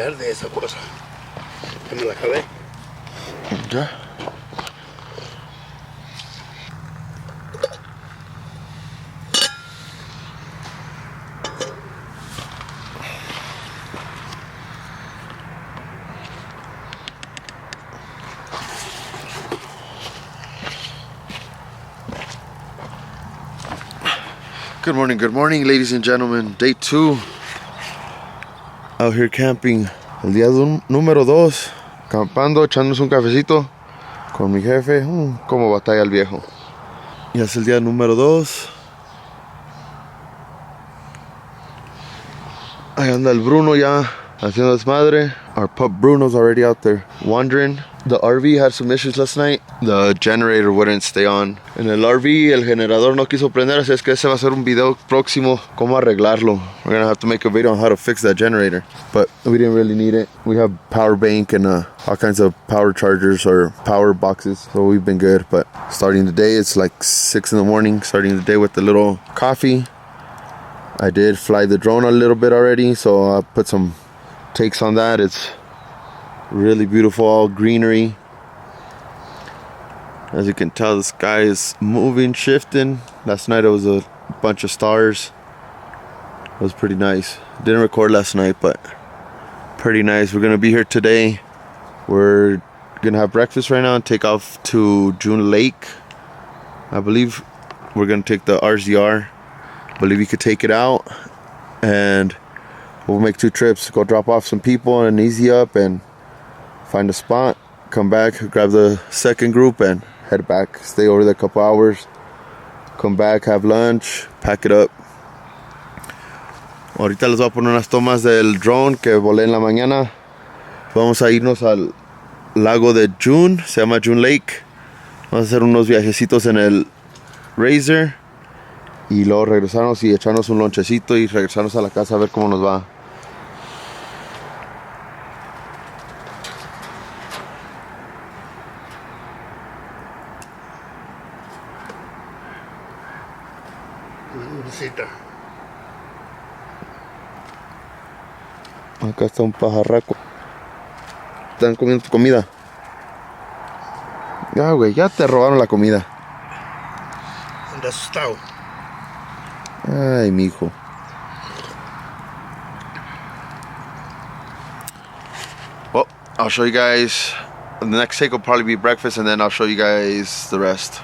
arde esa cosa. Ya me la acabé. Ya. Good morning, ladies and gentlemen. Day 2. Out here camping. El día número 2. Campando, echándonos un cafecito con mi jefe. Como batalla el viejo. Ya es el día número 2. Ahí anda el Bruno ya haciendo desmadre. Our pup Bruno's already out there wandering. The RV had some issues last night. The generator wouldn't stay on. En el RV el generador no quiso prender, así es que ese va a ser un video próximo cómo arreglarlo. We're gonna have to make a video on how to fix that generator. But we didn't really need it. We have power bank and all kinds of power chargers or power boxes, so we've been good. But starting the day, it's like 6 in the morning. Starting the day with a little coffee. I did fly the drone a little bit already, so I put some takes on that. It's really beautiful, all greenery. As you can tell, the sky is moving, shifting. Last night it was a bunch of stars. It was pretty nice. Didn't record last night, but pretty nice. We're gonna be here today. We're gonna have breakfast right now and take off to June Lake. I believe we're gonna take the RZR. I believe you could take it out and we'll make 2 trips. Go drop off some people and easy up and find a spot, come back, grab the second group and head back. Stay over there a couple hours, come back, have lunch, pack it up. Ahorita les voy a poner unas tomas del drone que volé en la mañana. Vamos a irnos al lago de June, se llama June Lake. Vamos a hacer unos viajecitos en el Razor y luego regresarnos y echarnos un lonchecito y regresarnos a la casa a ver cómo nos va. Acá está un pajarraco. Están comiendo tu comida. Ya, güey, ya te robaron la comida. Anda asustado. Ay, mijo. Well, I'll show you guys. The next take will probably be breakfast, and then I'll show you guys the rest.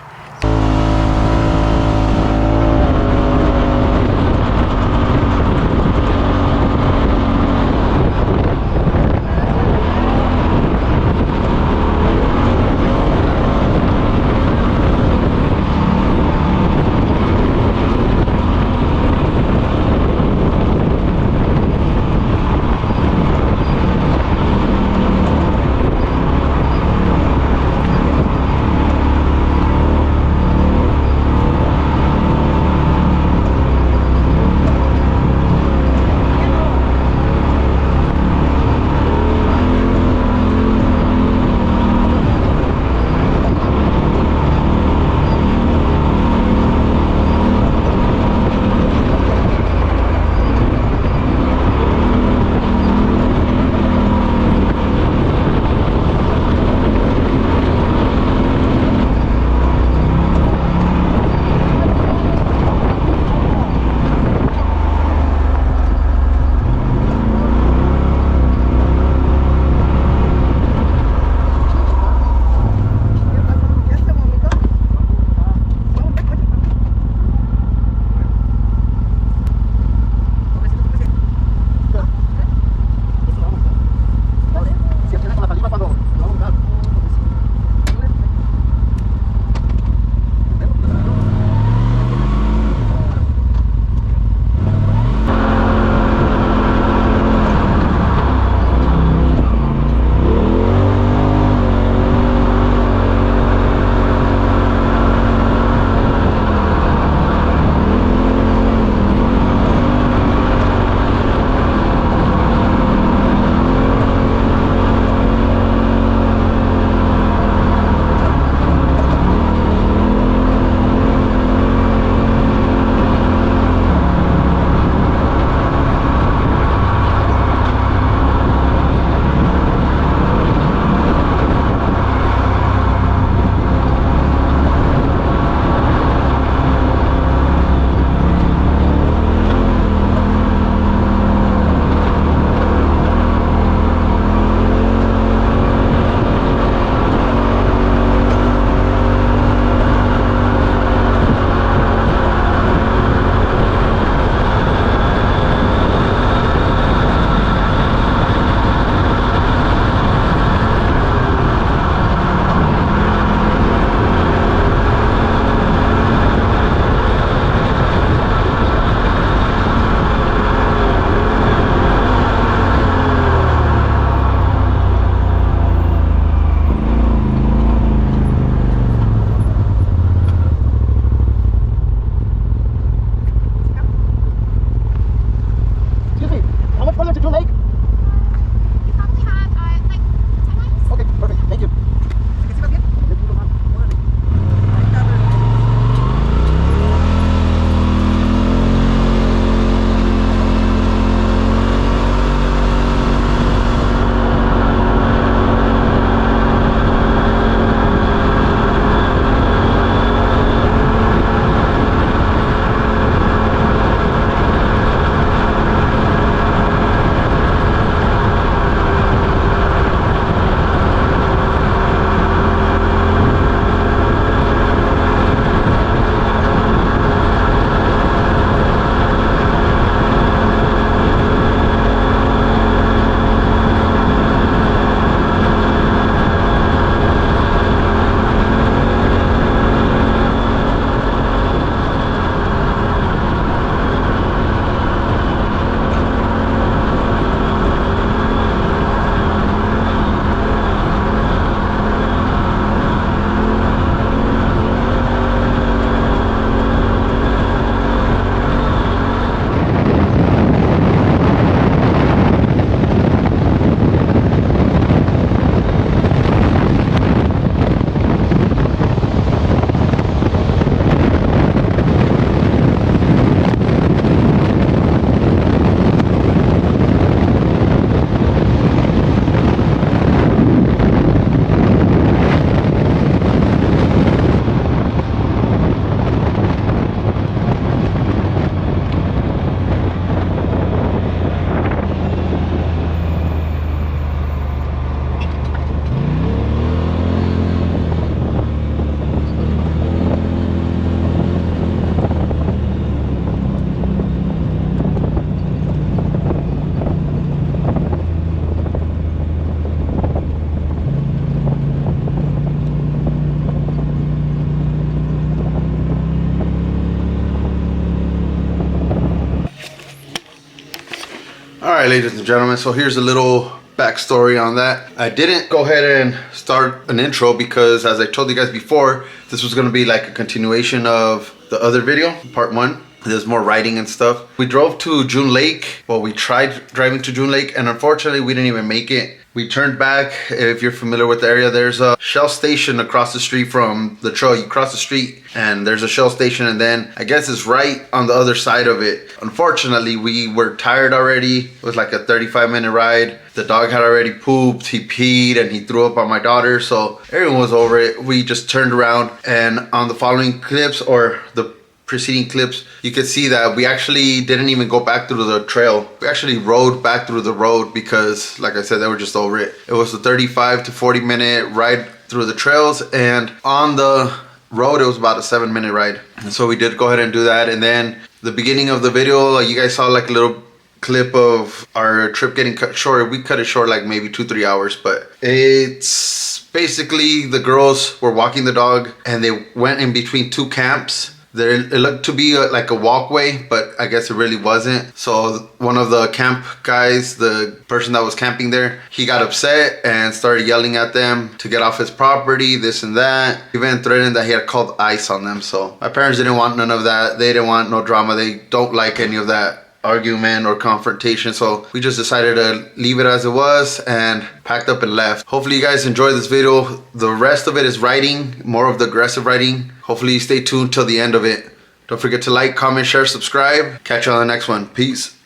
All right, ladies and gentlemen, so here's a little backstory on that. I didn't go ahead and start an intro because, as I told you guys before, this was going to be like a continuation of the other video, part 1. There's more riding and stuff. We drove to June Lake. Well, we tried driving to June Lake, and unfortunately we didn't even make it. We turned back. If you're familiar with the area, there's a Shell station across the street from the trail. You cross the street and there's a Shell station, and then I guess it's right on the other side of it. Unfortunately, we were tired already. It was like a 35-minute ride. The dog had already pooped, he peed, and he threw up on my daughter, so everyone was over it. We just turned around, and on the following clips, or the preceding clips, you could see that we actually didn't even go back through the trail. We actually rode back through the road because, like I said, they were just over it. It was a 35 to 40 minute ride through the trails, and on the road it was about a 7-minute ride. And so we did go ahead and do that. And then the beginning of the video, you guys saw like a little clip of our trip getting cut short. We cut it short like maybe 2-3 hours, but it's basically the girls were walking the dog and they went in between 2 camps. It looked to be like a walkway, but I guess it really wasn't. So one of the camp guys, the person that was camping there, he got upset and started yelling at them to get off his property, this and that. Even threatened that he had called ICE on them. So my parents didn't want none of that. They didn't want no drama. They don't like any of that argument or confrontation, so we just decided to leave it as it was and packed up and left. Hopefully you guys enjoyed this video. The rest of it is riding, more of the aggressive riding. Hopefully you stay tuned till the end of it. Don't forget to like, comment, share, subscribe. Catch you on the next one. Peace.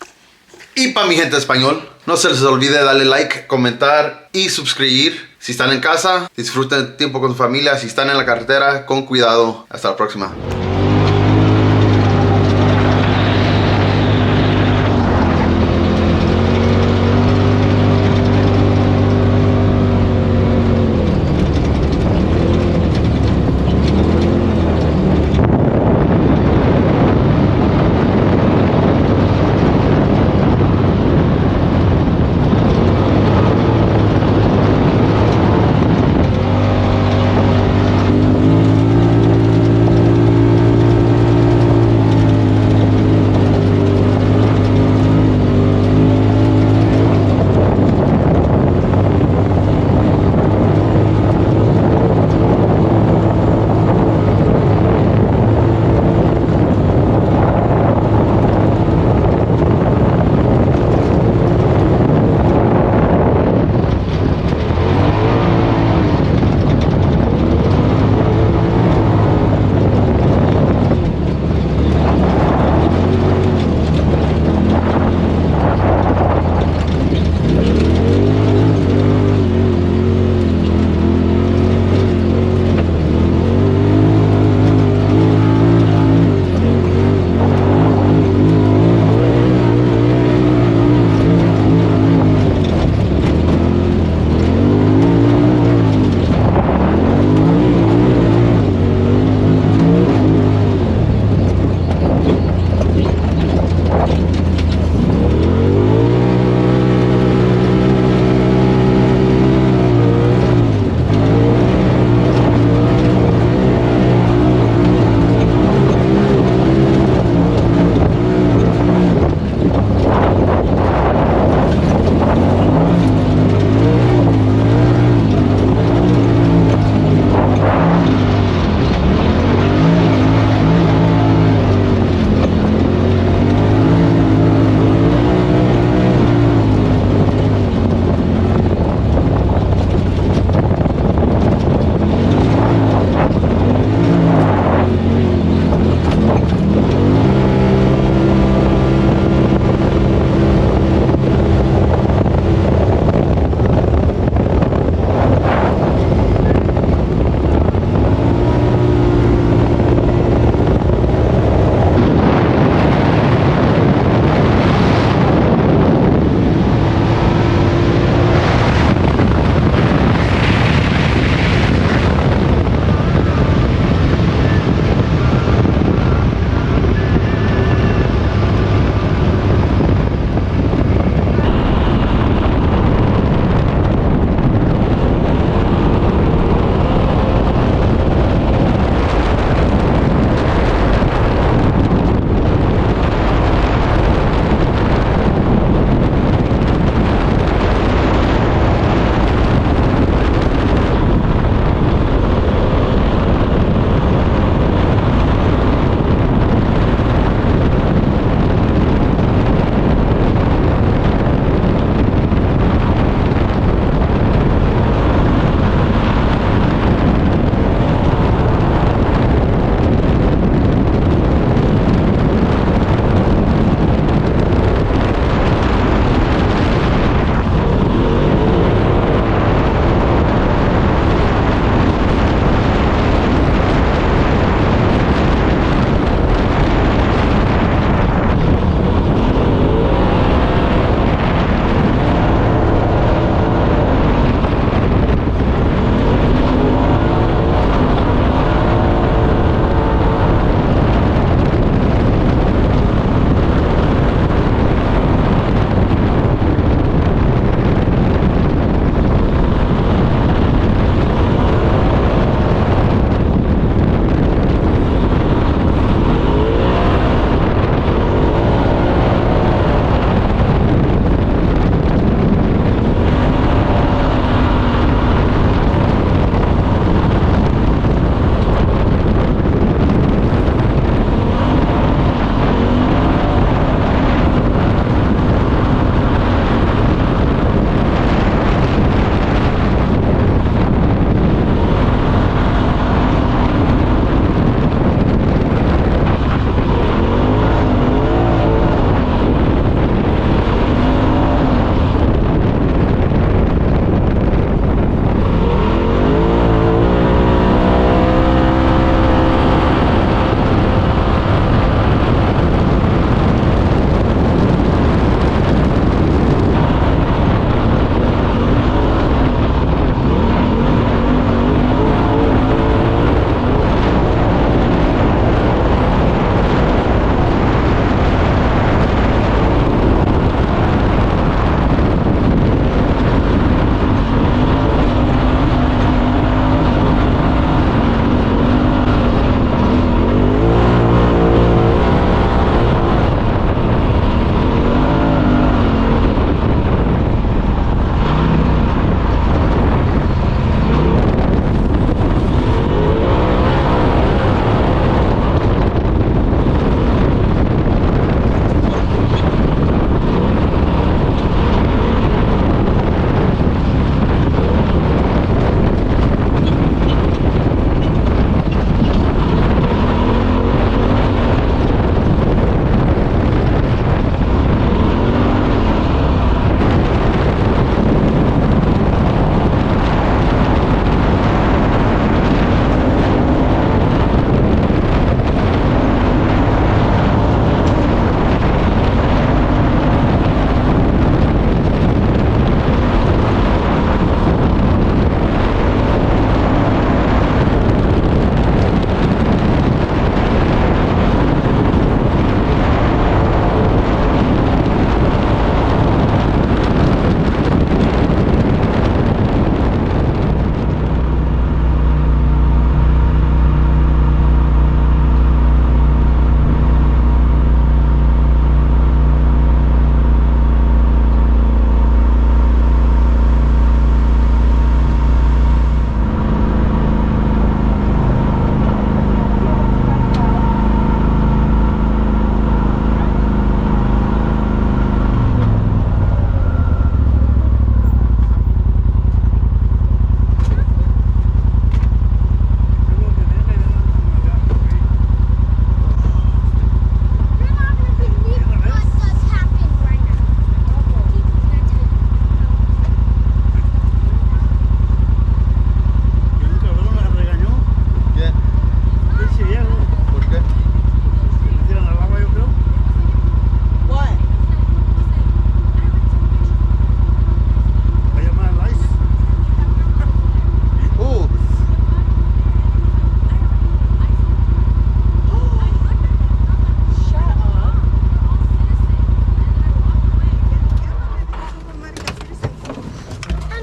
Y pa mi gente español, no se les olvide darle like, comentar y suscribir. Si están en casa, disfruten el tiempo con su familia. Si están en la carretera, con cuidado. Hasta la próxima.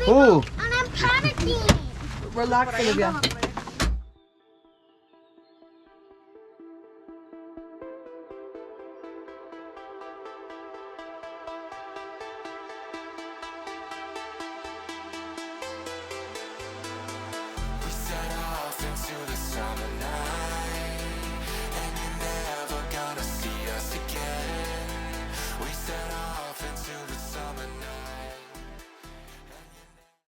Who? And I'm panicking. Relax, Olivia.